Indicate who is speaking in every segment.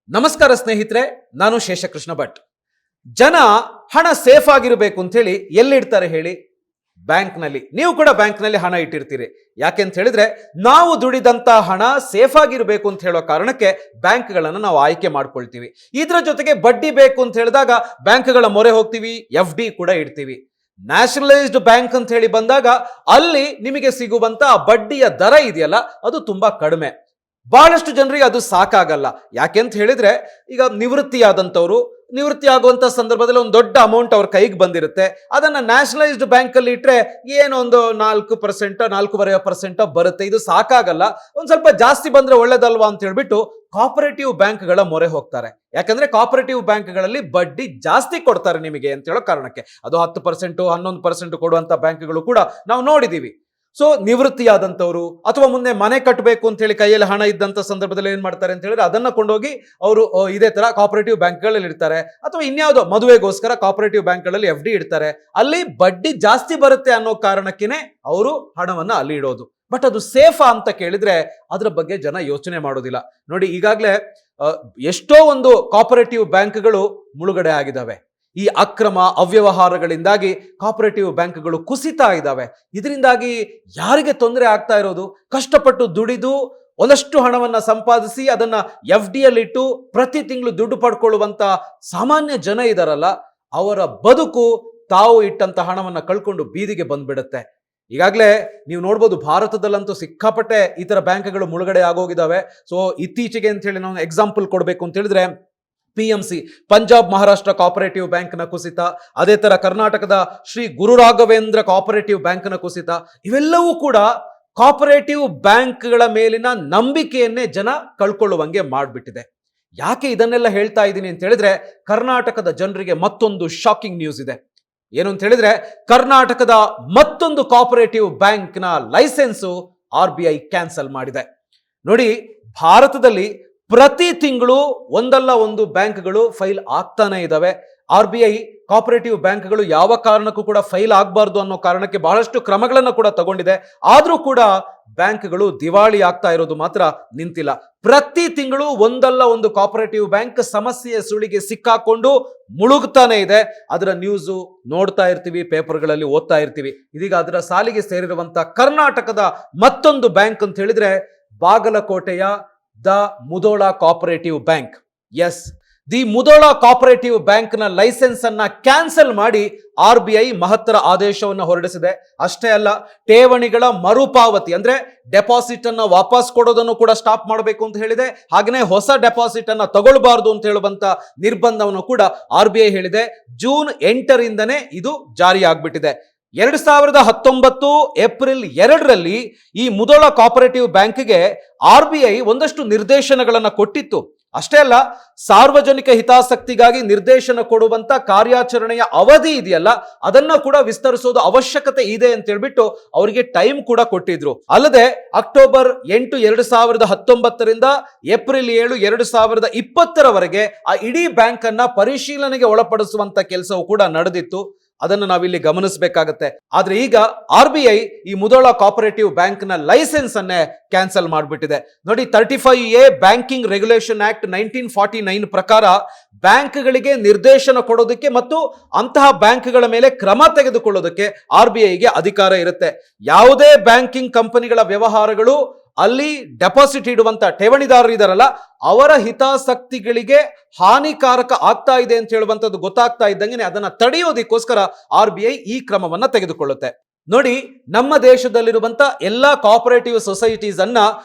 Speaker 1: ನಮಸ್ಕಾರ ಸ್ನೇಹಿತರೆ, ನಾನು ಶೇಷಕೃಷ್ಣ ಭಟ್. ಜನ ಹಣ ಸೇಫ್ ಆಗಿರಬೇಕು ಅಂತ ಹೇಳಿ ಎಲ್ಲಿಡ್ತಾರೆ ಹೇಳಿ? ಬ್ಯಾಂಕ್ನಲ್ಲಿ. ನೀವು ಕೂಡ ಬ್ಯಾಂಕ್ನಲ್ಲಿ ಹಣ ಇಟ್ಟಿರ್ತೀರಿ. ಯಾಕೆಂತ ಹೇಳಿದ್ರೆ ನಾವು ದುಡಿದಂತ ಹಣ ಸೇಫ್ ಆಗಿರಬೇಕು ಅಂತ ಹೇಳೋ ಕಾರಣಕ್ಕೆ ಬ್ಯಾಂಕ್ಗಳನ್ನು ನಾವು ಆಯ್ಕೆ ಮಾಡ್ಕೊಳ್ತೀವಿ. ಇದರ ಜೊತೆಗೆ ಬಡ್ಡಿ ಬೇಕು ಅಂತ ಹೇಳಿದಾಗ ಬ್ಯಾಂಕ್ಗಳ ಮೊರೆ ಹೋಗ್ತೀವಿ, FD ಕೂಡ ಇಡ್ತೀವಿ. ನ್ಯಾಷನಲೈಸ್ಡ್ ಬ್ಯಾಂಕ್ ಅಂತ ಹೇಳಿ ಬಂದಾಗ ಅಲ್ಲಿ ನಿಮಗೆ ಸಿಗುವಂತ ಬಡ್ಡಿಯ ದರ ಇದೆಯಲ್ಲ, ಅದು ತುಂಬಾ ಕಡಿಮೆ. ಬಹಳಷ್ಟು ಜನರಿಗೆ ಅದು ಸಾಕಾಗಲ್ಲ. ಯಾಕೆಂತ ಹೇಳಿದ್ರೆ ಈಗ ನಿವೃತ್ತಿ ಆಗುವಂತ ಸಂದರ್ಭದಲ್ಲಿ ಒಂದು ದೊಡ್ಡ ಅಮೌಂಟ್ ಅವ್ರ ಕೈಗೆ ಬಂದಿರುತ್ತೆ. ಅದನ್ನ ನ್ಯಾಷನಲೈಸ್ಡ್ ಬ್ಯಾಂಕ್ ಅಲ್ಲಿ ಇಟ್ರೆ ಏನೋ ಒಂದು 4%, 4.5% ಬರುತ್ತೆ. ಇದು ಸಾಕಾಗಲ್ಲ, ಒಂದ್ ಸ್ವಲ್ಪ ಜಾಸ್ತಿ ಬಂದ್ರೆ ಒಳ್ಳೇದಲ್ವಾ ಅಂತ ಹೇಳ್ಬಿಟ್ಟು ಕೋಆಪರೇಟಿವ್ ಬ್ಯಾಂಕ್ಗಳ ಮೊರೆ ಹೋಗ್ತಾರೆ. ಯಾಕಂದ್ರೆ ಕೋಆಪರೇಟಿವ್ ಬ್ಯಾಂಕ್ಗಳಲ್ಲಿ ಬಡ್ಡಿ ಜಾಸ್ತಿ ಕೊಡ್ತಾರೆ ನಿಮಗೆ ಅಂತ ಹೇಳೋ ಕಾರಣಕ್ಕೆ. ಅದು 10%, 11% ಕೊಡುವಂತ ಬ್ಯಾಂಕ್ಗಳು ಕೂಡ ನಾವು ನೋಡಿದೀವಿ. ಸೊ ನಿವೃತ್ತಿಯಾದಂಥವ್ರು ಅಥವಾ ಮುಂದೆ ಮನೆ ಕಟ್ಟಬೇಕು ಅಂತ ಹೇಳಿ ಕೈಯಲ್ಲಿ ಹಣ ಇದ್ದಂಥ ಸಂದರ್ಭದಲ್ಲಿ ಏನ್ ಮಾಡ್ತಾರೆ ಅಂತ ಹೇಳಿದ್ರೆ ಅದನ್ನ ಕೊಂಡೋಗಿ ಅವರು ಇದೇ ತರ ಕೋಆಪರೇಟಿವ್ ಬ್ಯಾಂಕ್ಗಳಲ್ಲಿ ಇಡ್ತಾರೆ. ಅಥವಾ ಇನ್ಯಾವುದೋ ಮದುವೆಗೋಸ್ಕರ ಕೋಆಪರೇಟಿವ್ ಬ್ಯಾಂಕ್ಗಳಲ್ಲಿ FD ಇಡ್ತಾರೆ. ಅಲ್ಲಿ ಬಡ್ಡಿ ಜಾಸ್ತಿ ಬರುತ್ತೆ ಅನ್ನೋ ಕಾರಣಕ್ಕೇನೆ ಅವರು ಹಣವನ್ನ ಅಲ್ಲಿ ಇಡೋದು. ಬಟ್ ಅದು ಸೇಫಾ ಅಂತ ಕೇಳಿದ್ರೆ ಅದರ ಬಗ್ಗೆ ಜನ ಯೋಚನೆ ಮಾಡೋದಿಲ್ಲ. ನೋಡಿ, ಈಗಾಗಲೇ ಎಷ್ಟೋ ಒಂದು ಕೋಆಪರೇಟಿವ್ ಬ್ಯಾಂಕ್ಗಳು ಮುಳುಗಡೆ ಆಗಿದ್ದಾವೆ. ಈ ಅಕ್ರಮ ಅವ್ಯವಹಾರಗಳಿಂದಾಗಿ ಕೋಆಪರೇಟಿವ್ ಬ್ಯಾಂಕ್ಗಳು ಕುಸಿತಾ ಇದ್ದಾವೆ. ಇದರಿಂದಾಗಿ ಯಾರಿಗೆ ತೊಂದರೆ ಆಗ್ತಾ ಇರೋದು? ಕಷ್ಟಪಟ್ಟು ದುಡಿದು ಒಂದಷ್ಟು ಹಣವನ್ನ ಸಂಪಾದಿಸಿ ಅದನ್ನ FD ಯಲ್ಲಿಟ್ಟು ಪ್ರತಿ ತಿಂಗಳು ದುಡ್ಡು ಪಡ್ಕೊಳ್ಳುವಂತ ಸಾಮಾನ್ಯ ಜನ ಇದಾರಲ್ಲ, ಅವರ ಬದುಕು ತಾವು ಇಟ್ಟಂತ ಹಣವನ್ನ ಕಳ್ಕೊಂಡು ಬೀದಿಗೆ ಬಂದ್ಬಿಡುತ್ತೆ. ಈಗಾಗಲೇ ನೀವು ನೋಡ್ಬೋದು, ಭಾರತದಲ್ಲಂತೂ ಸಿಕ್ಕಾಪಟ್ಟೆ ಈ ತರ ಬ್ಯಾಂಕ್ಗಳು ಮುಳುಗಡೆ ಆಗೋಗಿದ್ದಾವೆ. ಸೊ ಇತ್ತೀಚೆಗೆ ಅಂತ ಹೇಳಿ ನಾವು ಎಕ್ಸಾಂಪಲ್ ಕೊಡಬೇಕು ಅಂತ ಹೇಳಿದ್ರೆ PMC ಪಂಜಾಬ್ ಮಹಾರಾಷ್ಟ್ರ ಕೋಆಪರೇಟಿವ್ ಬ್ಯಾಂಕ್ನ ಕುಸಿತ, ಅದೇ ತರ ಕರ್ನಾಟಕದ ಶ್ರೀ ಗುರು ರಾಘವೇಂದ್ರ ಕೋಆಪರೇಟಿವ್ ಬ್ಯಾಂಕ್ನ ಕುಸಿತ, ಇವೆಲ್ಲವೂ ಕೂಡ ಕೋಆಪರೇಟಿವ್ ಬ್ಯಾಂಕ್ಗಳ ಮೇಲಿನ ನಂಬಿಕೆಯನ್ನೇ ಜನ ಕಳ್ಕೊಳ್ಳುವಂಗೆ ಮಾಡ್ಬಿಟ್ಟಿದೆ. ಯಾಕೆ ಇದನ್ನೆಲ್ಲ ಹೇಳ್ತಾ ಇದ್ದೀನಿ ಅಂತ ಹೇಳಿದ್ರೆ ಕರ್ನಾಟಕದ ಜನರಿಗೆ ಮತ್ತೊಂದು ಶಾಕಿಂಗ್ ನ್ಯೂಸ್ ಇದೆ. ಏನು ಅಂತ ಹೇಳಿದ್ರೆ ಕರ್ನಾಟಕದ ಮತ್ತೊಂದು ಕೋಆಪರೇಟಿವ್ ಬ್ಯಾಂಕ್ನ ಲೈಸೆನ್ಸು RBI ಕ್ಯಾನ್ಸಲ್ ಮಾಡಿದೆ. ನೋಡಿ, ಭಾರತದಲ್ಲಿ ಪ್ರತಿ ತಿಂಗಳು ಒಂದಲ್ಲ ಒಂದು ಬ್ಯಾಂಕ್ಗಳು ಫೈಲ್ ಆಗ್ತಾನೆ ಇದಾವೆ. RBI ಕೋಆಪರೇಟಿವ್ ಬ್ಯಾಂಕ್ಗಳು ಯಾವ ಕಾರಣಕ್ಕೂ ಕೂಡ ಫೈಲ್ ಆಗಬಾರ್ದು ಅನ್ನೋ ಕಾರಣಕ್ಕೆ ಬಹಳಷ್ಟು ಕ್ರಮಗಳನ್ನು ಕೂಡ ತಗೊಂಡಿದೆ. ಆದ್ರೂ ಕೂಡ ಬ್ಯಾಂಕ್ಗಳು ದಿವಾಳಿ ಆಗ್ತಾ ಇರೋದು ಮಾತ್ರ ನಿಂತಿಲ್ಲ. ಪ್ರತಿ ತಿಂಗಳು ಒಂದಲ್ಲ ಒಂದು ಕೋಆಪರೇಟಿವ್ ಬ್ಯಾಂಕ್ ಸಮಸ್ಯೆಯ ಸುಳಿಗೆ ಸಿಕ್ಕಾಕೊಂಡು ಮುಳುಗ್ತಾನೆ ಇದೆ. ಅದರ ನ್ಯೂಸು ನೋಡ್ತಾ ಇರ್ತೀವಿ, ಪೇಪರ್ಗಳಲ್ಲಿ ಓದ್ತಾ ಇರ್ತೀವಿ. ಇದೀಗ ಅದರ ಸಾಲಿಗೆ ಸೇರಿರುವಂತ ಕರ್ನಾಟಕದ ಮತ್ತೊಂದು ಬ್ಯಾಂಕ್ ಅಂತ ಹೇಳಿದ್ರೆ ಬಾಗಲಕೋಟೆಯ the Mudhol cooperative bank. Yes, the Mudhol cooperative bank ನ ಲೈಸೆನ್ಸ್ ಅನ್ನ ಕ್ಯಾನ್ಸಲ್ ಮಾಡಿ RBI ಮಹತ್ತರ ಆದೇಶವನ್ನು ಹೊರಡಿಸಿದೆ. ಅಷ್ಟೇ ಅಲ್ಲ, ಠೇವಣಿಗಳ ಮರುಪಾವತಿ ಅಂದ್ರೆ ಡೆಪಾಸಿಟ್ ಅನ್ನ ವಾಪಸ್ ಕೊಡೋದನ್ನು ಕೂಡ ಸ್ಟಾಪ್ ಮಾಡಬೇಕು ಅಂತ ಹೇಳಿದೆ. ಹಾಗೆಯೇ ಹೊಸ ಡೆಪಾಸಿಟ್ ಅನ್ನ ತಗೊಳ್ಬಾರ್ದು ಅಂತ ಹೇಳುವಂತ ನಿರ್ಬಂಧವನ್ನು ಕೂಡ RBI ಹೇಳಿದೆ. ಜೂನ್ 8ರಿಂದನೇ ಇದು ಜಾರಿ ಆಗ್ಬಿಟ್ಟಿದೆ. 2019 ಏಪ್ರಿಲ್ 2ರಲ್ಲಿ ಈ ಮುಧೋಳ ಕೋಆಪರೇಟಿವ್ ಬ್ಯಾಂಕ್ಗೆ RBI ಒಂದಷ್ಟು ನಿರ್ದೇಶನಗಳನ್ನು ಕೊಟ್ಟಿತ್ತು. ಅಷ್ಟೇ ಅಲ್ಲ, ಸಾರ್ವಜನಿಕ ಹಿತಾಸಕ್ತಿಗಾಗಿ ನಿರ್ದೇಶನ ಕೊಡುವಂತ ಕಾರ್ಯಾಚರಣೆಯ ಅವಧಿ ಇದೆಯಲ್ಲ, ಅದನ್ನ ಕೂಡ ವಿಸ್ತರಿಸೋದು ಅವಶ್ಯಕತೆ ಇದೆ ಅಂತ ಹೇಳ್ಬಿಟ್ಟು ಅವರಿಗೆ ಟೈಮ್ ಕೂಡ ಕೊಟ್ಟಿದ್ರು. ಅಲ್ಲದೆ ಅಕ್ಟೋಬರ್ 8, 2019ರಿಂದ ಏಪ್ರಿಲ್ 7, 2020ರವರೆಗೆ ಆ ಇಡೀ ಬ್ಯಾಂಕ್ ಅನ್ನ ಪರಿಶೀಲನೆಗೆ ಒಳಪಡಿಸುವಂತ ಕೆಲಸವೂ ಕೂಡ ನಡೆದಿತ್ತು. ಅದನ್ನು ನಾವಿಲ್ಲಿ ಗಮನಿಸಬೇಕಾಗತ್ತೆ. ಆದ್ರೆ ಈಗ RBI ಈ ಮುಧೋಳ ಕೋಆಪರೇಟಿವ್ ಬ್ಯಾಂಕ್ ನ ಲೈಸೆನ್ಸ್ ಅನ್ನೇ ಕ್ಯಾನ್ಸಲ್ ಮಾಡಿಬಿಟ್ಟಿದೆ. ನೋಡಿ, 35A ಬ್ಯಾಂಕಿಂಗ್ ರೆಗ್ಯುಲೇಷನ್ ಆಕ್ಟ್ 1949 ಪ್ರಕಾರ ಬ್ಯಾಂಕ್ಗಳಿಗೆ ನಿರ್ದೇಶನ ಕೊಡೋದಕ್ಕೆ ಮತ್ತು ಅಂತಹ ಬ್ಯಾಂಕ್ಗಳ ಮೇಲೆ ಕ್ರಮ ತೆಗೆದುಕೊಳ್ಳೋದಕ್ಕೆ RBIಗೆ ಅಧಿಕಾರ ಇರುತ್ತೆ. ಯಾವುದೇ ಬ್ಯಾಂಕಿಂಗ್ ಕಂಪನಿಗಳ ವ್ಯವಹಾರಗಳು ಅಲ್ಲಿ ಡೆಪಾಸಿಟ್ ಇಡುವಂತ ಠೇವಣಿದಾರರು ಇದಾರಲ್ಲ, ಅವರ ಹಿತಾಸಕ್ತಿಗಳಿಗೆ ಹಾನಿಕಾರಕ ಆಗ್ತಾ ಇದೆ ಅಂತ ಹೇಳುವಂತದ್ದು ಗೊತ್ತಾಗ್ತಾ ಇದ್ದಂಗೆ ಅದನ್ನ ತಡೆಯೋದಕ್ಕೋಸ್ಕರ RBI ಈ ಕ್ರಮವನ್ನ ತೆಗೆದುಕೊಳ್ಳುತ್ತೆ. ನೋಡಿ, ನಮ್ಮ ದೇಶದಲ್ಲಿರುವಂತ ಎಲ್ಲಾ ಕೋಆಪರೇಟಿವ್ ಸೊಸೈಟೀಸ್ ಅನ್ನ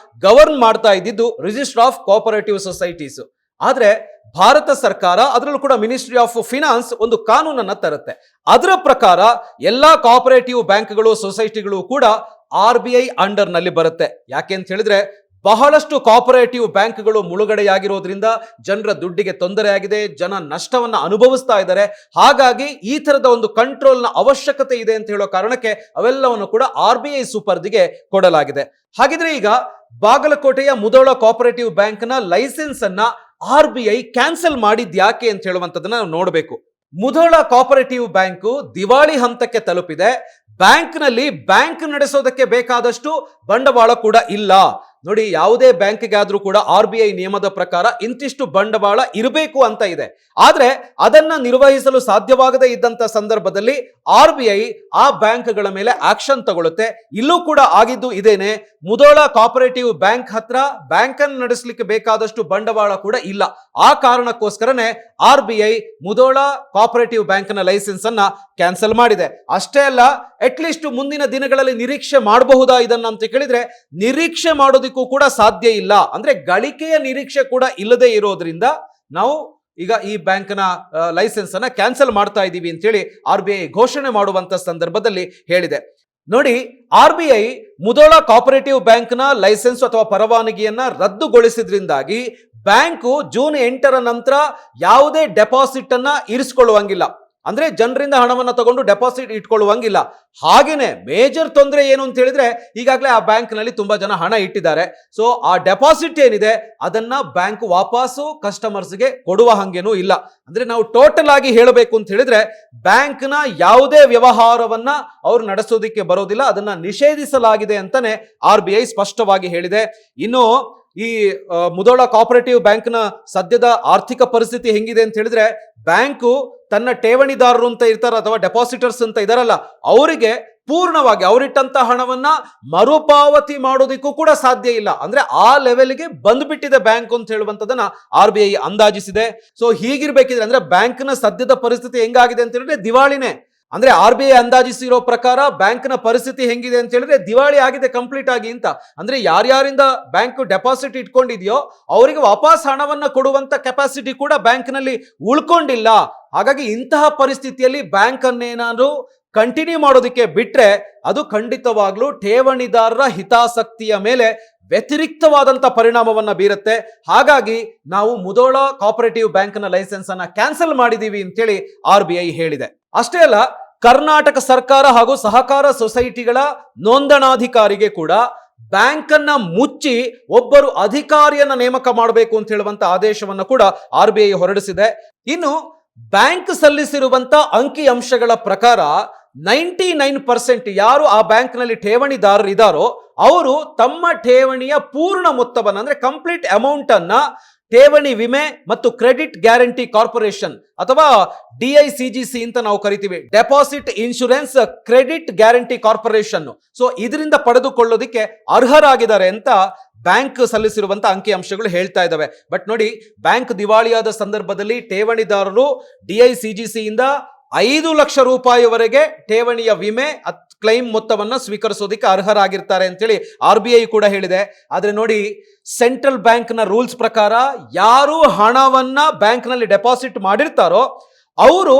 Speaker 1: ಗವರ್ನ್ ಮಾಡ್ತಾ ಇದ್ದಿದ್ದು ರಿಜಿಸ್ಟರ್ ಆಫ್ ಕೋಆಪರೇಟಿವ್ ಸೊಸೈಟೀಸ್. ಆದ್ರೆ ಭಾರತ ಸರ್ಕಾರ, ಅದರಲ್ಲೂ ಕೂಡ ಮಿನಿಸ್ಟ್ರಿ ಆಫ್ ಫಿನಾನ್ಸ್ ಒಂದು ಕಾನೂನನ್ನ ತರುತ್ತೆ. ಅದರ ಪ್ರಕಾರ ಎಲ್ಲಾ ಕೋಆಪರೇಟಿವ್ ಬ್ಯಾಂಕ್ಗಳು, ಸೊಸೈಟಿಗಳು ಕೂಡ RBI ಅಂಡರ್ ನಲ್ಲಿ ಬರುತ್ತೆ. ಯಾಕೆ ಅಂತ ಹೇಳಿದ್ರೆ ಬಹಳಷ್ಟು ಕೋಆಪರೇಟಿವ್ ಬ್ಯಾಂಕ್ಗಳು ಮುಳುಗಡೆಯಾಗಿರೋದ್ರಿಂದ ಜನರ ದುಡ್ಡಿಗೆ ತೊಂದರೆ ಆಗಿದೆ, ಜನ ನಷ್ಟವನ್ನ ಅನುಭವಿಸ್ತಾ ಇದ್ದಾರೆ. ಹಾಗಾಗಿ ಈ ತರದ ಒಂದು ಕಂಟ್ರೋಲ್ನ ಅವಶ್ಯಕತೆ ಇದೆ ಅಂತ ಹೇಳೋ ಕಾರಣಕ್ಕೆ ಅವೆಲ್ಲವನ್ನು ಕೂಡ RBI ಸುಪರ್ದಿಗೆ ಕೊಡಲಾಗಿದೆ. ಹಾಗಿದ್ರೆ ಈಗ ಬಾಗಲಕೋಟೆಯ ಮುಧೋಳ ಕೋಆಪರೇಟಿವ್ ಬ್ಯಾಂಕ್ ನ ಲೈಸೆನ್ಸ್ ಅನ್ನ RBI ಕ್ಯಾನ್ಸಲ್ ಮಾಡಿದ್ಯಾಕೆ ಅಂತ ಹೇಳುವಂತದನ್ನ ನಾವು ನೋಡಬೇಕು. ಮುಧೋಳ ಕೋಆಪರೇಟಿವ್ ಬ್ಯಾಂಕು ದಿವಾಳಿ ಹಂತಕ್ಕೆ ತಲುಪಿದೆ. ಬ್ಯಾಂಕ್ ನಲ್ಲಿ ಬ್ಯಾಂಕ್ ನಡೆಸೋದಕ್ಕೆ ಬೇಕಾದಷ್ಟು ಬಂಡವಾಳ ಕೂಡ ಇಲ್ಲ. ನೋಡಿ, ಯಾವುದೇ ಬ್ಯಾಂಕ್ಗೆ ಆದ್ರೂ ಕೂಡ RBI ನಿಯಮದ ಪ್ರಕಾರ ಇಂತಿಷ್ಟು ಬಂಡವಾಳ ಇರಬೇಕು ಅಂತ ಇದೆ. ಆದ್ರೆ ಅದನ್ನ ನಿರ್ವಹಿಸಲು ಸಾಧ್ಯವಾಗದೇ ಇದ್ದಂತ ಸಂದರ್ಭದಲ್ಲಿ RBI ಆ ಬ್ಯಾಂಕ್ಗಳ ಮೇಲೆ ಆಕ್ಷನ್ ತಗೊಳುತ್ತೆ. ಇಲ್ಲೂ ಕೂಡ ಆಗಿದ್ದು ಇದೇನೆ. ಮುಧೋಳ ಕೋಆಪರೇಟಿವ್ ಬ್ಯಾಂಕ್ ಹತ್ರ ಬ್ಯಾಂಕ್ ಅನ್ನು ನಡೆಸಲಿಕ್ಕೆ ಬೇಕಾದಷ್ಟು ಬಂಡವಾಳ ಕೂಡ ಇಲ್ಲ. ಆ ಕಾರಣಕ್ಕೋಸ್ಕರನೇ RBI ಮುಧೋಳ ಕೋಆಪರೇಟಿವ್ ಬ್ಯಾಂಕ್ ನ ಲೈಸೆನ್ಸ್ ಅನ್ನ ಕ್ಯಾನ್ಸಲ್ ಮಾಡಿದೆ. ಅಷ್ಟೇ ಅಲ್ಲ, ಅಟ್ಲೀಸ್ಟ್ ಮುಂದಿನ ದಿನಗಳಲ್ಲಿ ನಿರೀಕ್ಷೆ ಮಾಡಬಹುದಾ ಇದನ್ನ ಅಂತ ಕೇಳಿದ್ರೆ ನಿರೀಕ್ಷೆ ಮಾಡೋದಕ್ಕೂ ಕೂಡ ಸಾಧ್ಯ ಇಲ್ಲ. ಅಂದ್ರೆ ಗಳಿಕೆಯ ನಿರೀಕ್ಷೆ ಕೂಡ ಇಲ್ಲದೆ ಇರೋದ್ರಿಂದ ನಾವು ಈಗ ಈ ಬ್ಯಾಂಕ್ನ ಲೈಸೆನ್ಸ್ ಅನ್ನ ಕ್ಯಾನ್ಸಲ್ ಮಾಡ್ತಾ ಇದ್ದೀವಿ ಅಂತೇಳಿ RBI ಘೋಷಣೆ ಮಾಡುವಂತ ಸಂದರ್ಭದಲ್ಲಿ ಹೇಳಿದೆ. ನೋಡಿ, RBI ಮುಧೋಳ ಕೋಆಪರೇಟಿವ್ ಬ್ಯಾಂಕ್ ನ ಲೈಸೆನ್ಸ್ ಅಥವಾ ಪರವಾನಗಿಯನ್ನ ರದ್ದುಗೊಳಿಸಿದ್ರಿಂದಾಗಿ ಬ್ಯಾಂಕು ಜೂನ್ 8ರ ನಂತರ ಯಾವುದೇ ಡೆಪಾಸಿಟ್ ಅನ್ನ ಇರಿಸಿಕೊಳ್ಳುವಂಗಿಲ್ಲ. ಅಂದ್ರೆ ಜನರಿಂದ ಹಣವನ್ನ ತಗೊಂಡು ಡೆಪಾಸಿಟ್ ಇಟ್ಕೊಳ್ಳುವಂಗಿಲ್ಲ. ಹಾಗೇನೆ ಮೇಜರ್ ತೊಂದರೆ ಏನು ಅಂತ ಹೇಳಿದ್ರೆ, ಈಗಾಗಲೇ ಆ ಬ್ಯಾಂಕ್ ನಲ್ಲಿ ತುಂಬಾ ಜನ ಹಣ ಇಟ್ಟಿದ್ದಾರೆ. ಸೊ ಆ ಡೆಪಾಸಿಟ್ ಏನಿದೆ ಅದನ್ನ ಬ್ಯಾಂಕ್ ವಾಪಸ್ಸು ಕಸ್ಟಮರ್ಸ್ಗೆ ಕೊಡುವ ಹಂಗೇನೂ ಇಲ್ಲ. ಅಂದ್ರೆ ನಾವು ಟೋಟಲ್ ಆಗಿ ಹೇಳಬೇಕು ಅಂತ ಹೇಳಿದ್ರೆ ಬ್ಯಾಂಕ್ ನ ಯಾವುದೇ ವ್ಯವಹಾರವನ್ನ ಅವ್ರು ನಡೆಸೋದಿಕ್ಕೆ ಬರೋದಿಲ್ಲ, ಅದನ್ನ ನಿಷೇಧಿಸಲಾಗಿದೆ ಅಂತಾನೆ RBI ಸ್ಪಷ್ಟವಾಗಿ ಹೇಳಿದೆ. ಇನ್ನು ಈ ಮುಧೋಳ ಕೋಆಪರೇಟಿವ್ ಬ್ಯಾಂಕ್ ನ ಸದ್ಯದ ಆರ್ಥಿಕ ಪರಿಸ್ಥಿತಿ ಹೆಂಗಿದೆ ಅಂತ ಹೇಳಿದ್ರೆ, ಬ್ಯಾಂಕು ತನ್ನ ಠೇವಣಿದಾರರು ಅಂತ ಇರ್ತಾರ ಅಥವಾ ಡೆಪಾಸಿಟರ್ಸ್ ಅಂತ ಇದಾರಲ್ಲ, ಅವರಿಗೆ ಪೂರ್ಣವಾಗಿ ಅವರಿಟ್ಟಂತ ಹಣವನ್ನ ಮರುಪಾವತಿ ಮಾಡೋದಕ್ಕೂ ಕೂಡ ಸಾಧ್ಯ ಇಲ್ಲ. ಅಂದ್ರೆ ಆ ಲೆವೆಲ್ಗೆ ಬಂದ್ಬಿಟ್ಟಿದೆ ಬ್ಯಾಂಕ್ ಅಂತ ಹೇಳುವಂತದನ್ನ RBI ಅಂದಾಜಿಸಿದೆ. ಸೊ ಹೀಗಿರ್ಬೇಕಿದ್ರೆ ಅಂದ್ರೆ ಬ್ಯಾಂಕ್ ನ ಸದ್ಯದ ಪರಿಸ್ಥಿತಿ ಹೆಂಗಾಗಿದೆ ಅಂತ ಹೇಳಿದ್ರೆ ದಿವಾಳಿನೇ. ಅಂದ್ರೆ RBI ಅಂದಾಜಿಸಿರೋ ಪ್ರಕಾರ ಬ್ಯಾಂಕ್ ನ ಪರಿಸ್ಥಿತಿ ಹೆಂಗಿದೆ ಅಂತ ಹೇಳಿದ್ರೆ ದಿವಾಳಿ ಆಗಿದೆ ಕಂಪ್ಲೀಟ್ ಆಗಿ ಅಂತ. ಅಂದ್ರೆ ಯಾರ್ಯಾರಿಂದ ಬ್ಯಾಂಕ್ ಡೆಪಾಸಿಟ್ ಇಟ್ಕೊಂಡಿದೆಯೋ ಅವರಿಗೆ ವಾಪಸ್ ಹಣವನ್ನ ಕೊಡುವಂತ ಕೆಪಾಸಿಟಿ ಕೂಡ ಬ್ಯಾಂಕ್ ನಲ್ಲಿ ಉಳ್ಕೊಂಡಿಲ್ಲ. ಹಾಗಾಗಿ ಇಂತಹ ಪರಿಸ್ಥಿತಿಯಲ್ಲಿ ಬ್ಯಾಂಕ್ ಅನ್ನೇನಾದ್ರೂ ಕಂಟಿನ್ಯೂ ಮಾಡೋದಕ್ಕೆ ಬಿಟ್ರೆ ಅದು ಖಂಡಿತವಾಗ್ಲೂ ಠೇವಣಿದಾರರ ಹಿತಾಸಕ್ತಿಯ ಮೇಲೆ ವ್ಯತಿರಿಕ್ತವಾದಂತ ಪರಿಣಾಮವನ್ನ ಬೀರುತ್ತೆ. ಹಾಗಾಗಿ ನಾವು ಮುಧೋಳ ಕೋಆಪರೇಟಿವ್ ಬ್ಯಾಂಕ್ ನ ಲೈಸೆನ್ಸ್ ಅನ್ನ ಕ್ಯಾನ್ಸಲ್ ಮಾಡಿದೀವಿ ಅಂತೇಳಿ RBI ಹೇಳಿದೆ. ಅಷ್ಟೇ ಅಲ್ಲ, ಕರ್ನಾಟಕ ಸರ್ಕಾರ ಹಾಗೂ ಸಹಕಾರ ಸೊಸೈಟಿಗಳ ನೋಂದಣಾಧಿಕಾರಿಗೆ ಕೂಡ ಬ್ಯಾಂಕ್ ಅನ್ನ ಮುಚ್ಚಿ ಒಬ್ಬರು ಅಧಿಕಾರಿಯನ್ನ ನೇಮಕ ಮಾಡಬೇಕು ಅಂತ ಹೇಳುವಂತ ಆದೇಶವನ್ನ ಕೂಡ RBI ಹೊರಡಿಸಿದೆ. ಇನ್ನು ಬ್ಯಾಂಕ್ ಸಲ್ಲಿಸಿರುವಂತ ಅಂಕಿ ಅಂಶಗಳ ಪ್ರಕಾರ 99% ಯಾರು ಆ ಬ್ಯಾಂಕ್ ನಲ್ಲಿ ಠೇವಣಿದಾರರು ಇದ್ದಾರೋ ಅವರು ತಮ್ಮ ಠೇವಣಿಯ ಪೂರ್ಣ ಮೊತ್ತವನ್ನು ಅಂದ್ರೆ ಕಂಪ್ಲೀಟ್ ಅಮೌಂಟ್ ಅನ್ನ ಠೇವಣಿ ವಿಮೆ ಮತ್ತು ಕ್ರೆಡಿಟ್ ಗ್ಯಾರಂಟಿ ಕಾರ್ಪೊರೇಷನ್ ಅಥವಾ DICGC ಅಂತ ನಾವು ಕರಿತೀವಿ, deposit insurance credit guarantee corporation. So ಇದರಿಂದ ಪಡೆದುಕೊಳ್ಳೋದಿಕ್ಕೆ ಅರ್ಹರಾಗಿದ್ದಾರೆ ಅಂತ ಬ್ಯಾಂಕ್ ಸಲ್ಲಿಸಿರುವಂತ ಅಂಕಿ ಅಂಶಗಳು ಹೇಳ್ತಾ ಇದ್ದಾವೆ. ಬಟ್ ನೋಡಿ, ಬ್ಯಾಂಕ್ ದಿವಾಳಿಯಾದ ಸಂದರ್ಭದಲ್ಲಿ ಠೇವಣಿದಾರರು DICGC ಇಂದ 5 ಲಕ್ಷ ರೂಪಾಯಿವರೆಗೆ ಠೇವಣಿಯ ವಿಮೆ ಕ್ಲೈಮ್ ಮೊತ್ತವನ್ನ ಸ್ವೀಕರಿಸೋದಕ್ಕೆ ಅರ್ಹರಾಗಿರ್ತಾರೆ ಅಂತೇಳಿ RBI ಕೂಡ ಹೇಳಿದೆ. ಆದ್ರೆ ನೋಡಿ, ಸೆಂಟ್ರಲ್ ಬ್ಯಾಂಕ್ ನ ರೂಲ್ಸ್ ಪ್ರಕಾರ ಯಾರು ಹಣವನ್ನ ಬ್ಯಾಂಕ್ ನಲ್ಲಿ ಡೆಪಾಸಿಟ್ ಮಾಡಿರ್ತಾರೋ ಅವರು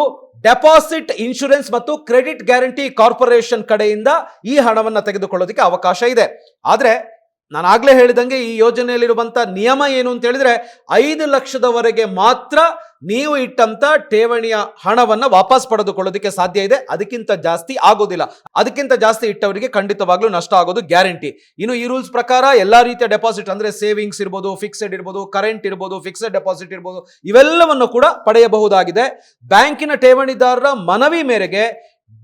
Speaker 1: ಡೆಪಾಸಿಟ್ ಇನ್ಶೂರೆನ್ಸ್ ಮತ್ತು ಕ್ರೆಡಿಟ್ ಗ್ಯಾರಂಟಿ ಕಾರ್ಪೊರೇಷನ್ ಕಡೆಯಿಂದ ಈ ಹಣವನ್ನ ತೆಗೆದುಕೊಳ್ಳೋದಕ್ಕೆ ಅವಕಾಶ ಇದೆ. ಆದ್ರೆ ನಾನು ಆಗ್ಲೇ ಹೇಳಿದಂಗೆ ಈ ಯೋಜನೆಯಲ್ಲಿರುವಂತ ನಿಯಮ ಏನು ಅಂತ ಹೇಳಿದ್ರೆ 5 ಲಕ್ಷದವರೆಗೆ ಮಾತ್ರ ನೀವು ಇಟ್ಟಂತ ಠೇವಣಿಯ ಹಣವನ್ನ ವಾಪಸ್ ಪಡೆದುಕೊಳ್ಳೋದಕ್ಕೆ ಸಾಧ್ಯ ಇದೆ. ಅದಕ್ಕಿಂತ ಜಾಸ್ತಿ ಆಗೋದಿಲ್ಲ. ಅದಕ್ಕಿಂತ ಜಾಸ್ತಿ ಇಟ್ಟವರಿಗೆ ಖಂಡಿತವಾಗ್ಲೂ ನಷ್ಟ ಆಗೋದು ಗ್ಯಾರಂಟಿ. ಇನ್ನು ಈ ರೂಲ್ಸ್ ಪ್ರಕಾರ ಎಲ್ಲಾ ರೀತಿಯ ಡೆಪಾಸಿಟ್ ಅಂದ್ರೆ ಸೇವಿಂಗ್ಸ್ ಇರ್ಬೋದು, ಫಿಕ್ಸೆಡ್ ಇರ್ಬೋದು, ಕರೆಂಟ್ ಇರ್ಬೋದು, ಫಿಕ್ಸೆಡ್ ಡೆಪಾಸಿಟ್ ಇರ್ಬೋದು, ಇವೆಲ್ಲವನ್ನು ಕೂಡ ಪಡೆಯಬಹುದಾಗಿದೆ. ಬ್ಯಾಂಕಿನ ಠೇವಣಿದಾರರ ಮನವಿ ಮೇರೆಗೆ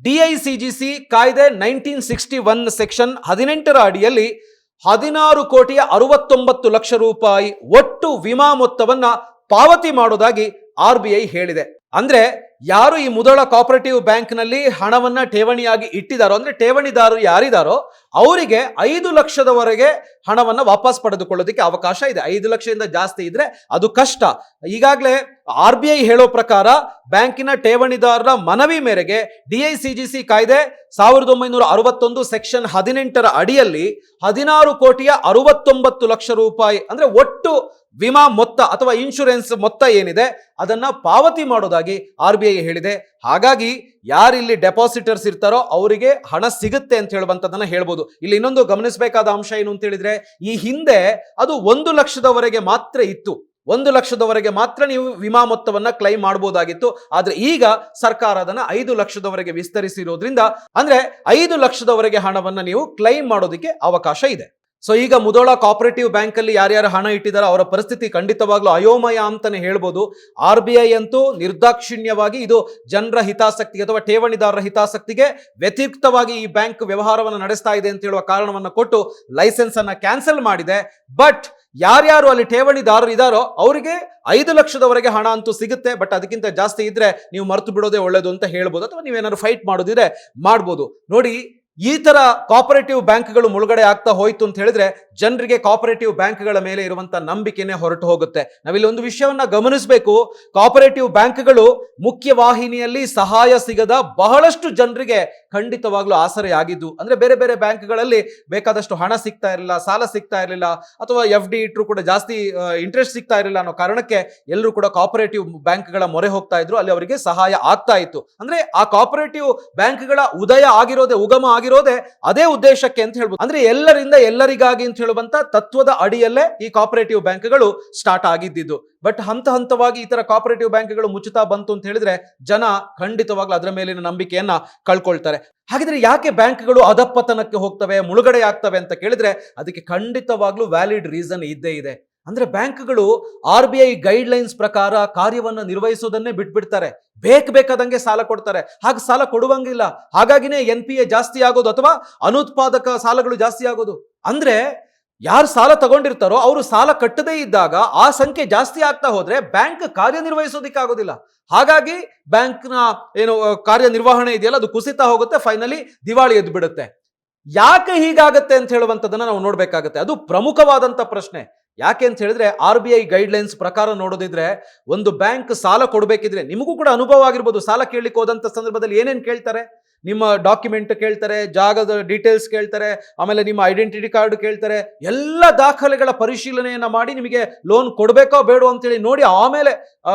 Speaker 1: DICGC ಕಾಯ್ದೆ 1961 ಸೆಕ್ಷನ್ 18ರ ಅಡಿಯಲ್ಲಿ 16,69,00,000 ರೂಪಾಯಿ ಒಟ್ಟು ವಿಮಾ ಮೊತ್ತವನ್ನ ಪಾವತಿ ಮಾಡೋದಾಗಿ RBI ಹೇಳಿದೆ. ಅಂದ್ರೆ ಯಾರು ಈ ಮುಧೋಳ ಕೋಆಪರೇಟಿವ್ ಬ್ಯಾಂಕ್ ನಲ್ಲಿ ಹಣವನ್ನ ಠೇವಣಿಯಾಗಿ ಇಟ್ಟಿದಾರೋ ಅಂದ್ರೆ ಠೇವಣಿದಾರರು ಯಾರಿದಾರೋ ಅವರಿಗೆ 5 ಲಕ್ಷದವರೆಗೆ ಹಣವನ್ನ ವಾಪಸ್ ಪಡೆದುಕೊಳ್ಳೋದಕ್ಕೆ ಅವಕಾಶ ಇದೆ. 5 ಲಕ್ಷದಿಂದ ಜಾಸ್ತಿ ಇದ್ರೆ ಅದು ಕಷ್ಟ. ಈಗಾಗಲೇ RBI ಹೇಳೋ ಪ್ರಕಾರ ಬ್ಯಾಂಕಿನ ಠೇವಣಿದಾರರ ಮನವಿ ಮೇರೆಗೆ DICGC ಕಾಯ್ದೆ 1961 ಸೆಕ್ಷನ್ 18ರ ಅಡಿಯಲ್ಲಿ 16,69,00,000 ರೂಪಾಯಿ ಅಂದ್ರೆ ಒಟ್ಟು ವಿಮಾ ಮೊತ್ತ ಅಥವಾ ಇನ್ಶೂರೆನ್ಸ್ ಮೊತ್ತ ಏನಿದೆ ಅದನ್ನ ಪಾವತಿ ಮಾಡೋದಾಗಿ RBI ಹೇಳಿದೆ. ಹಾಗಾಗಿ ಯಾರಿಲ್ಲಿ ಡೆಪಾಸಿಟರ್ಸ್ ಇರ್ತಾರೋ ಅವರಿಗೆ ಹಣ ಸಿಗುತ್ತೆ ಅಂತ ಹೇಳುವಂತದನ್ನ ಹೇಳ್ಬೋದು. ಇಲ್ಲಿ ಇನ್ನೊಂದು ಗಮನಿಸಬೇಕಾದ ಅಂಶ ಏನು ಅಂತ ಹೇಳಿದ್ರೆ, ಈ ಹಿಂದೆ ಅದು 1 ಲಕ್ಷದವರೆಗೆ ಮಾತ್ರ ಇತ್ತು. 1 ಲಕ್ಷದವರೆಗೆ ಮಾತ್ರ ನೀವು ವಿಮಾ ಮೊತ್ತವನ್ನ ಕ್ಲೈಮ್ ಮಾಡಬಹುದಾಗಿತ್ತು. ಆದ್ರೆ ಈಗ ಸರ್ಕಾರ ಅದನ್ನ 5 ಲಕ್ಷದವರೆಗೆ ವಿಸ್ತರಿಸಿರೋದ್ರಿಂದ ಅಂದ್ರೆ 5 ಲಕ್ಷದವರೆಗೆ ಹಣವನ್ನ ನೀವು ಕ್ಲೈಮ್ ಮಾಡೋದಕ್ಕೆ ಅವಕಾಶ ಇದೆ. ಸೊ ಈಗ ಮುಧೋಳ ಕೋಆಪರೇಟಿವ್ ಬ್ಯಾಂಕ್ ಅಲ್ಲಿ ಯಾರ್ಯಾರು ಹಣ ಇಟ್ಟಿದಾರೋ ಅವರ ಪರಿಸ್ಥಿತಿ ಖಂಡಿತವಾಗ್ಲೂ ಅಯೋಮಯ ಅಂತಾನೆ ಹೇಳ್ಬೋದು. RBI ಅಂತೂ ನಿರ್ದಾಕ್ಷಿಣ್ಯವಾಗಿ ಇದು ಜನರ ಹಿತಾಸಕ್ತಿಗೆ ಅಥವಾ ಠೇವಣಿದಾರರ ಹಿತಾಸಕ್ತಿಗೆ ವ್ಯತಿರಿಕ್ತವಾಗಿ ಈ ಬ್ಯಾಂಕ್ ವ್ಯವಹಾರವನ್ನು ನಡೆಸ್ತಾ ಇದೆ ಅಂತ ಹೇಳುವ ಕಾರಣವನ್ನು ಕೊಟ್ಟು ಲೈಸೆನ್ಸ್ ಅನ್ನ ಕ್ಯಾನ್ಸಲ್ ಮಾಡಿದೆ. ಬಟ್ ಯಾರ್ಯಾರು ಅಲ್ಲಿ ಠೇವಣಿದಾರರು ಇದಾರೋ ಅವರಿಗೆ 5 ಲಕ್ಷದವರೆಗೆ ಹಣ ಅಂತೂ ಸಿಗುತ್ತೆ. ಬಟ್ ಅದಕ್ಕಿಂತ ಜಾಸ್ತಿ ಇದ್ರೆ ನೀವು ಮರೆತು ಬಿಡೋದೇ ಒಳ್ಳೇದು ಅಂತ ಹೇಳ್ಬೋದು, ಅಥವಾ ನೀವೇನಾದ್ರು ಫೈಟ್ ಮಾಡೋದಿದ್ರೆ ಮಾಡ್ಬೋದು. ನೋಡಿ, ಈ ತರ ಕೋಆಪರೇಟಿವ್ ಬ್ಯಾಂಕ್ಗಳು ಮುಳುಗಡೆ ಆಗ್ತಾ ಹೋಯ್ತು ಅಂತ ಹೇಳಿದ್ರೆ ಜನರಿಗೆ ಕೋಆಪರೇಟಿವ್ ಬ್ಯಾಂಕ್ಗಳ ಮೇಲೆ ಇರುವಂತ ನಂಬಿಕೆನೆ ಹೊರಟು ಹೋಗುತ್ತೆ. ನಾವಿಲ್ಲಿ ಒಂದು ವಿಷಯವನ್ನ ಗಮನಿಸಬೇಕು. ಕೋಆಪರೇಟಿವ್ ಬ್ಯಾಂಕ್ಗಳು ಮುಖ್ಯವಾಹಿನಿಯಲ್ಲಿ ಸಹಾಯ ಸಿಗದ ಬಹಳಷ್ಟು ಜನರಿಗೆ ಖಂಡಿತವಾಗ್ಲೂ ಆಸರೆ ಆಗಿದ್ದು. ಅಂದ್ರೆ ಬೇರೆ ಬೇರೆ ಬ್ಯಾಂಕ್ಗಳಲ್ಲಿ ಬೇಕಾದಷ್ಟು ಹಣ ಸಿಗ್ತಾ ಇರಲಿಲ್ಲ, ಸಾಲ ಸಿಗ್ತಾ ಇರಲಿಲ್ಲ, ಅಥವಾ FD ಇಟ್ಟರು ಕೂಡ ಜಾಸ್ತಿ ಇಂಟ್ರೆಸ್ಟ್ ಸಿಗ್ತಾ ಇರಲಿಲ್ಲ ಅನ್ನೋ ಕಾರಣಕ್ಕೆ ಎಲ್ಲರೂ ಕೂಡ ಕೋಆಪರೇಟಿವ್ ಬ್ಯಾಂಕ್ಗಳ ಮೊರೆ ಹೋಗ್ತಾ ಇದ್ರು. ಅಲ್ಲಿ ಅವರಿಗೆ ಸಹಾಯ ಆಗ್ತಾ ಇತ್ತು. ಅಂದ್ರೆ ಆ ಕೋಆಪರೇಟಿವ್ ಬ್ಯಾಂಕ್ಗಳ ಉಗಮ ಆಗಿರೋದೇ ಅದೇ ಉದ್ದೇಶಕ್ಕೆ ಅಂತ ಹೇಳ್ಬೋದು. ಅಂದ್ರೆ ಎಲ್ಲರಿಂದ ಎಲ್ಲರಿಗಾಗಿ ಅಂತ ಹೇಳುವಂತ ತತ್ವದ ಅಡಿಯಲ್ಲೇ ಈ ಕೋಆಪರೇಟಿವ್ ಬ್ಯಾಂಕ್ಗಳು ಸ್ಟಾರ್ಟ್ ಆಗಿದ್ದು. ಬಟ್ ಹಂತವಾಗಿ ಈ ತರ ಕೋಆಪರೇಟಿವ್ ಬ್ಯಾಂಕ್ಗಳು ಮುಚ್ಚುತ್ತಾ ಬಂತು ಅಂತ ಹೇಳಿದ್ರೆ ಜನ ಖಂಡಿತವಾಗ್ಲೂ ಅದರ ಮೇಲಿನ ನಂಬಿಕೆಯನ್ನ ಕಳ್ಕೊಳ್ತಾರೆ. ಹಾಗಿದ್ರೆ ಯಾಕೆ ಬ್ಯಾಂಕ್ಗಳು ಅಧಪತನಕ್ಕೆ ಹೋಗ್ತವೆ, ಮುಳುಗಡೆ ಆಗ್ತವೆ ಅಂತ ಕೇಳಿದ್ರೆ ಅದಕ್ಕೆ ಖಂಡಿತವಾಗ್ಲೂ ವ್ಯಾಲಿಡ್ ರೀಸನ್ ಇದ್ದೇ ಇದೆ. ಅಂದ್ರೆ ಬ್ಯಾಂಕ್ಗಳು RBI ಗೈಡ್ ಲೈನ್ಸ್ ಪ್ರಕಾರ ಕಾರ್ಯವನ್ನು ನಿರ್ವಹಿಸೋದನ್ನೇ ಬಿಟ್ಬಿಡ್ತಾರೆ. ಬೇಕಾದಂಗೆ ಸಾಲ ಕೊಡ್ತಾರೆ. ಹಾಗೆ ಸಾಲ ಕೊಡುವಂಗಿಲ್ಲ. ಹಾಗಾಗಿನೇ NPA ಜಾಸ್ತಿ ಆಗೋದು ಅಥವಾ ಅನುತ್ಪಾದಕ ಸಾಲಗಳು ಜಾಸ್ತಿ ಆಗೋದು. ಅಂದ್ರೆ ಯಾರು ಸಾಲ ತಗೊಂಡಿರ್ತಾರೋ ಅವರು ಸಾಲ ಕಟ್ಟದೇ ಇದ್ದಾಗ ಆ ಸಂಖ್ಯೆ ಜಾಸ್ತಿ ಆಗ್ತಾ ಹೋದ್ರೆ ಬ್ಯಾಂಕ್ ಕಾರ್ಯನಿರ್ವಹಿಸೋದಿಕ್ಕೆ ಆಗೋದಿಲ್ಲ. ಹಾಗಾಗಿ ಬ್ಯಾಂಕ್ನ ಕಾರ್ಯನಿರ್ವಹಣೆ ಇದೆಯಲ್ಲ ಅದು ಕುಸಿತಾ ಹೋಗುತ್ತೆ, ಫೈನಲಿ ದಿವಾಳಿ ಎದ್ದು ಬಿಡುತ್ತೆ. ಯಾಕೆ ಹೀಗಾಗತ್ತೆ ಅಂತ ಹೇಳುವಂಥದ್ದನ್ನ ನಾವು ನೋಡ್ಬೇಕಾಗತ್ತೆ. ಅದು ಪ್ರಮುಖವಾದಂತ ಪ್ರಶ್ನೆ. ಯಾಕೆ ಅಂತ ಹೇಳಿದ್ರೆ RBI ಗೈಡ್ ಲೈನ್ಸ್ ಪ್ರಕಾರ ನೋಡೋದಿದ್ರೆ ಒಂದು ಬ್ಯಾಂಕ್ ಸಾಲ ಕೊಡಬೇಕಿದ್ರೆ, ನಿಮಗೂ ಕೂಡ ಅನುಭವ ಆಗಿರ್ಬೋದು, ಸಾಲ ಕೇಳಲಿಕ್ಕೆ ಹೋದಂತ ಸಂದರ್ಭದಲ್ಲಿ ಏನೇನು ಕೇಳ್ತಾರೆ? ನಿಮ್ಮ ಡಾಕ್ಯುಮೆಂಟ್ ಕೇಳ್ತಾರೆ, ಜಾಗದ ಡೀಟೇಲ್ಸ್ ಕೇಳ್ತಾರೆ, ಆಮೇಲೆ ನಿಮ್ಮ ಐಡೆಂಟಿಟಿ ಕಾರ್ಡ್ ಕೇಳ್ತಾರೆ. ಎಲ್ಲ ದಾಖಲೆಗಳ ಪರಿಶೀಲನೆಯನ್ನ ಮಾಡಿ ನಿಮಗೆ ಲೋನ್ ಕೊಡಬೇಕೋ ಬೇಡೋ ಅಂತೇಳಿ ನೋಡಿ ಆಮೇಲೆ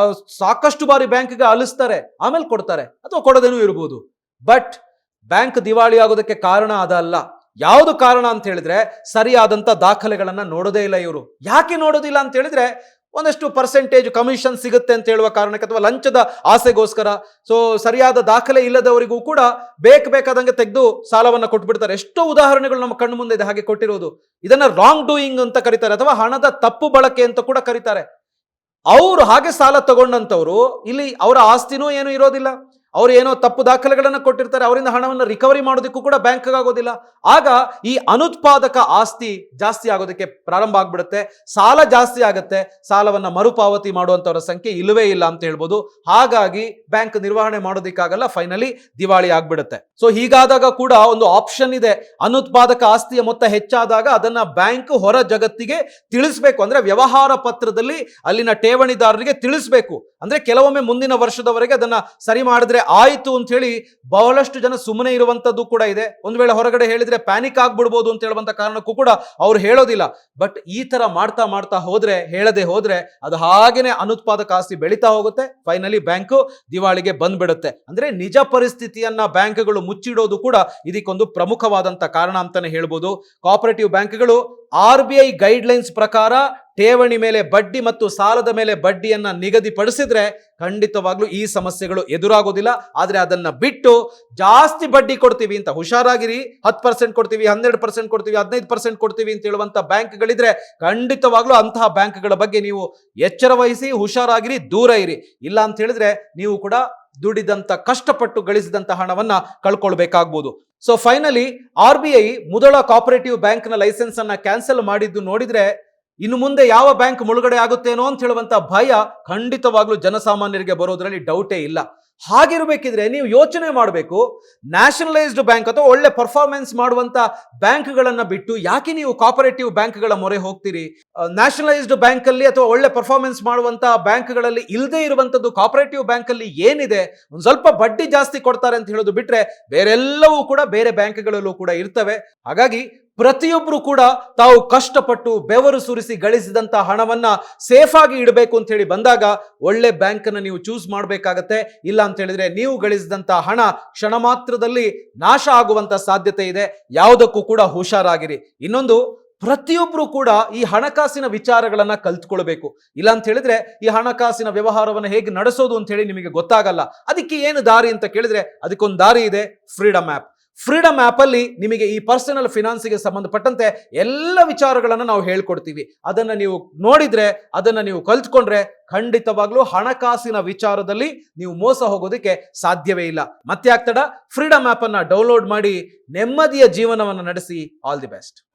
Speaker 1: ಸಾಕಷ್ಟು ಬಾರಿ ಬ್ಯಾಂಕ್ಗೆ ಅಲಿಸ್ತಾರೆ, ಆಮೇಲೆ ಕೊಡ್ತಾರೆ, ಅಥವಾ ಕೊಡದೇನೂ ಇರ್ಬೋದು. ಬಟ್ ಬ್ಯಾಂಕ್ ದಿವಾಳಿ ಆಗೋದಕ್ಕೆ ಕಾರಣ ಅದಲ್ಲ. ಯಾವುದು ಕಾರಣ ಅಂತ ಹೇಳಿದ್ರೆ ಸರಿಯಾದಂತ ದಾಖಲೆಗಳನ್ನ ನೋಡೋದೇ ಇಲ್ಲ ಇವರು. ಯಾಕೆ ನೋಡೋದಿಲ್ಲ ಅಂತ ಹೇಳಿದ್ರೆ ಒಂದಷ್ಟು ಪರ್ಸೆಂಟೇಜ್ ಕಮಿಷನ್ ಸಿಗುತ್ತೆ ಅಂತ ಹೇಳುವ ಕಾರಣಕ್ಕೆ, ಅಥವಾ ಲಂಚದ ಆಸೆಗೋಸ್ಕರ. ಸೊ ಸರಿಯಾದ ದಾಖಲೆ ಇಲ್ಲದವರಿಗೂ ಕೂಡ ಬೇಕಾದಂಗೆ ತೆಗೆದು ಸಾಲವನ್ನ ಕೊಟ್ಬಿಡ್ತಾರೆ. ಎಷ್ಟೋ ಉದಾಹರಣೆಗಳು ನಮ್ಮ ಕಣ್ಣು ಮುಂದೆ ಇದೆ ಹಾಗೆ ಕೊಟ್ಟಿರೋದು. ಇದನ್ನ ರಾಂಗ್ ಡೂಯಿಂಗ್ ಅಂತ ಕರೀತಾರೆ, ಅಥವಾ ಹಣದ ತಪ್ಪು ಬಳಕೆ ಅಂತ ಕೂಡ ಕರೀತಾರೆ. ಅವರು ಹಾಗೆ ಸಾಲ ತಗೊಂಡಂತವ್ರು ಇಲ್ಲಿ ಅವರ ಆಸ್ತಿನೂ ಏನು ಇರೋದಿಲ್ಲ, ಅವ್ರು ಏನೋ ತಪ್ಪು ದಾಖಲೆಗಳನ್ನು ಕೊಟ್ಟಿರ್ತಾರೆ, ಅವರಿಂದ ಹಣವನ್ನು ರಿಕವರಿ ಮಾಡೋದಕ್ಕೂ ಕೂಡ ಬ್ಯಾಂಕ್ ಆಗೋದಿಲ್ಲ. ಆಗ ಈ ಅನುತ್ಪಾದಕ ಆಸ್ತಿ ಜಾಸ್ತಿ ಆಗೋದಕ್ಕೆ ಪ್ರಾರಂಭ ಆಗ್ಬಿಡುತ್ತೆ, ಸಾಲ ಜಾಸ್ತಿ ಆಗುತ್ತೆ, ಸಾಲವನ್ನ ಮರುಪಾವತಿ ಮಾಡುವಂತವರ ಸಂಖ್ಯೆ ಇಲ್ಲವೇ ಇಲ್ಲ ಅಂತ ಹೇಳ್ಬೋದು. ಹಾಗಾಗಿ ಬ್ಯಾಂಕ್ ನಿರ್ವಹಣೆ ಮಾಡೋದಕ್ಕಾಗಲ್ಲ, ಫೈನಲಿ ದಿವಾಳಿ ಆಗ್ಬಿಡುತ್ತೆ. ಸೊ ಹೀಗಾದಾಗ ಕೂಡ ಒಂದು ಆಪ್ಷನ್ ಇದೆ. ಅನುತ್ಪಾದಕ ಆಸ್ತಿಯ ಮೊತ್ತ ಹೆಚ್ಚಾದಾಗ ಅದನ್ನ ಬ್ಯಾಂಕ್ ಹೊರ ಜಗತ್ತಿಗೆ ತಿಳಿಸ್ಬೇಕು. ಅಂದ್ರೆ ವ್ಯವಹಾರ ಪತ್ರದಲ್ಲಿ ಅಲ್ಲಿನ ಠೇವಣಿದಾರರಿಗೆ ತಿಳಿಸ್ಬೇಕು. ಅಂದ್ರೆ ಕೆಲವೊಮ್ಮೆ ಮುಂದಿನ ವರ್ಷದವರೆಗೆ ಅದನ್ನ ಸರಿ ಮಾಡಿದ್ರೆ ಆಯ್ತು ಅಂತ ಹೇಳಿ ಬಹಳಷ್ಟು ಜನ ಸುಮ್ಮನೆ ಇರುವಂತದ್ದು ಕೂಡ ಇದೆ. ಒಂದು ವೇಳೆ ಹೊರಗಡೆ ಹೇಳಿದ್ರೆ ಪ್ಯಾನಿಕ್ ಆಗ್ಬಿಡ್ಬೋದು ಅಂತ ಹೇಳುವಂತ ಕಾರಣಕ್ಕೂ ಕೂಡ ಅವ್ರು ಹೇಳೋದಿಲ್ಲ. ಬಟ್ ಈ ತರ ಮಾಡ್ತಾ ಹೇಳದೆ ಹೋದ್ರೆ ಅದು ಹಾಗೇನೆ ಅನುತ್ಪಾದಕ ಆಸ್ತಿ ಬೆಳೀತಾ ಹೋಗುತ್ತೆ, ಫೈನಲಿ ಬ್ಯಾಂಕ್ ದಿವಾಳಿಗೆ ಬಂದ್ಬಿಡುತ್ತೆ. ಅಂದ್ರೆ ನಿಜ ಪರಿಸ್ಥಿತಿಯನ್ನ ಬ್ಯಾಂಕ್ಗಳು ಮುಚ್ಚಿಡೋದು ಕೂಡ ಇದಕ್ಕೊಂದು ಪ್ರಮುಖವಾದಂತ ಕಾರಣ ಅಂತಾನೆ ಹೇಳ್ಬೋದು. ಕೋಆಪರೇಟಿವ್ ಬ್ಯಾಂಕ್ಗಳು RBI ಗೈಡ್ ಲೈನ್ಸ್ ಪ್ರಕಾರ ಠೇವಣಿ ಮೇಲೆ ಬಡ್ಡಿ ಮತ್ತು ಸಾಲದ ಮೇಲೆ ಬಡ್ಡಿಯನ್ನ ನಿಗದಿಪಡಿಸಿದ್ರೆ ಖಂಡಿತವಾಗ್ಲೂ ಈ ಸಮಸ್ಯೆಗಳು ಎದುರಾಗೋದಿಲ್ಲ. ಆದ್ರೆ ಅದನ್ನ ಬಿಟ್ಟು ಜಾಸ್ತಿ ಬಡ್ಡಿ ಕೊಡ್ತೀವಿ ಅಂತ ಹುಷಾರಾಗಿರಿ, 10% ಕೊಡ್ತೀವಿ, 12% ಕೊಡ್ತೀವಿ, 15% ಕೊಡ್ತೀವಿ ಅಂತ ಹೇಳುವಂತ ಬ್ಯಾಂಕ್ಗಳಿದ್ರೆ ಖಂಡಿತವಾಗ್ಲೂ ಅಂತಹ ಬ್ಯಾಂಕ್ಗಳ ಬಗ್ಗೆ ನೀವು ಎಚ್ಚರ ವಹಿಸಿ, ಹುಷಾರಾಗಿರಿ, ದೂರ ಇರಿ. ಇಲ್ಲ ಅಂತ ಹೇಳಿದ್ರೆ ನೀವು ಕೂಡ ದುಡಿದಂತ ಕಷ್ಟಪಟ್ಟು ಗಳಿಸಿದಂತ ಹಣವನ್ನ ಕಳ್ಕೊಳ್ಬೇಕಾಗ್ಬೋದು. So finally RBI Mudhol cooperative ಬ್ಯಾಂಕ್ನ ಲೈಸೆನ್ಸ್ ಅನ್ನ ಕ್ಯಾನ್ಸಲ್ ಮಾಡಿದ್ದು ನೋಡಿದ್ರೆ ಇನ್ನು ಮುಂದೆ ಯಾವ ಬ್ಯಾಂಕ್ ಮುಳುಗಡೆ ಆಗುತ್ತೇನೋ ಅಂತ ಹೇಳುವಂತ ಭಯ ಖಂಡಿತವಾಗ್ಲೂ ಜನಸಾಮಾನ್ಯರಿಗೆ ಬರೋದ್ರಲ್ಲಿ ಡೌಟೇ ಇಲ್ಲ. ಹಾಗಿರ್ಬೇಕಿದ್ರೆ ನೀವು ಯೋಚನೆ ಮಾಡಬೇಕು, ನ್ಯಾಷನಲೈಸ್ಡ್ ಬ್ಯಾಂಕ್ ಅಥವಾ ಒಳ್ಳೆ ಪರ್ಫಾರ್ಮೆನ್ಸ್ ಮಾಡುವಂತ ಬ್ಯಾಂಕ್ಗಳನ್ನ ಬಿಟ್ಟು ಯಾಕೆ ನೀವು ಕೋಆಪರೇಟಿವ್ ಬ್ಯಾಂಕ್ಗಳ ಮೊರೆ ಹೋಗ್ತೀರಿ? ನ್ಯಾಷನಲೈಸ್ಡ್ ಬ್ಯಾಂಕ್ ಅಲ್ಲಿ ಅಥವಾ ಒಳ್ಳೆ ಪರ್ಫಾರ್ಮೆನ್ಸ್ ಮಾಡುವಂತ ಬ್ಯಾಂಕ್ಗಳಲ್ಲಿ ಇಲ್ಲದೆ ಇರುವಂತದ್ದು ಕೋಆಪರೇಟಿವ್ ಬ್ಯಾಂಕ್ ಅಲ್ಲಿ ಏನಿದೆ? ಒಂದ್ ಸ್ವಲ್ಪ ಬಡ್ಡಿ ಜಾಸ್ತಿ ಕೊಡ್ತಾರೆ ಅಂತ ಹೇಳೋದು ಬಿಟ್ರೆ ಬೇರೆಲ್ಲವೂ ಕೂಡ ಬೇರೆ ಬ್ಯಾಂಕ್ಗಳಲ್ಲೂ ಕೂಡ ಇರ್ತವೆ. ಹಾಗಾಗಿ ಪ್ರತಿಯೊಬ್ರು ಕೂಡ ತಾವು ಕಷ್ಟಪಟ್ಟು ಬೆವರು ಸುರಿಸಿ ಗಳಿಸಿದಂತ ಹಣವನ್ನ ಸೇಫ್ ಆಗಿ ಇಡಬೇಕು ಅಂತ ಹೇಳಿ ಬಂದಾಗ ಒಳ್ಳೆ ಬ್ಯಾಂಕ್ ಅನ್ನ ನೀವು ಚೂಸ್ ಮಾಡಬೇಕಾಗತ್ತೆ. ಇಲ್ಲ ಅಂತ ಹೇಳಿದ್ರೆ ನೀವು ಗಳಿಸಿದಂತ ಹಣ ಕ್ಷಣ ಮಾತ್ರದಲ್ಲಿ ನಾಶ ಆಗುವಂತ ಸಾಧ್ಯತೆ ಇದೆ. ಯಾವುದಕ್ಕೂ ಕೂಡ ಹುಷಾರಾಗಿರಿ. ಇನ್ನೊಂದು, ಪ್ರತಿಯೊಬ್ರು ಕೂಡ ಈ ಹಣಕಾಸಿನ ವಿಚಾರಗಳನ್ನ ಕಲ್ತ್ಕೊಳ್ಬೇಕು. ಇಲ್ಲ ಅಂತ ಹೇಳಿದ್ರೆ ಈ ಹಣಕಾಸಿನ ವ್ಯವಹಾರವನ್ನು ಹೇಗೆ ನಡೆಸೋದು ಅಂತ ಹೇಳಿ ನಿಮಗೆ ಗೊತ್ತಾಗಲ್ಲ. ಅದಕ್ಕೆ ಏನು ದಾರಿ ಅಂತ ಕೇಳಿದ್ರೆ ಅದಕ್ಕೊಂದು ದಾರಿ ಇದೆ, ಫ್ರೀಡಮ್ ಆ್ಯಪ್. ಫ್ರೀಡಮ್ ಆಪ್ ಅಲ್ಲಿ ನಿಮಗೆ ಈ ಪರ್ಸನಲ್ ಫಿನಾನ್ಸ್ಗೆ ಸಂಬಂಧಪಟ್ಟಂತೆ ಎಲ್ಲ ವಿಚಾರಗಳನ್ನು ನಾವು ಹೇಳ್ಕೊಡ್ತೀವಿ. ಅದನ್ನ ನೀವು ನೋಡಿದ್ರೆ, ಅದನ್ನ ನೀವು ಕಲ್ತ್ಕೊಂಡ್ರೆ ಖಂಡಿತವಾಗ್ಲೂ ಹಣಕಾಸಿನ ವಿಚಾರದಲ್ಲಿ ನೀವು ಮೋಸ ಹೋಗೋದಕ್ಕೆ ಸಾಧ್ಯವೇ ಇಲ್ಲ. ಮತ್ತೆ ಆಗ್ತಡ, ಫ್ರೀಡಮ್ ಆಪ್ ಅನ್ನ ಡೌನ್ಲೋಡ್ ಮಾಡಿ ನೆಮ್ಮದಿಯ ಜೀವನವನ್ನು ನಡೆಸಿ. All the best.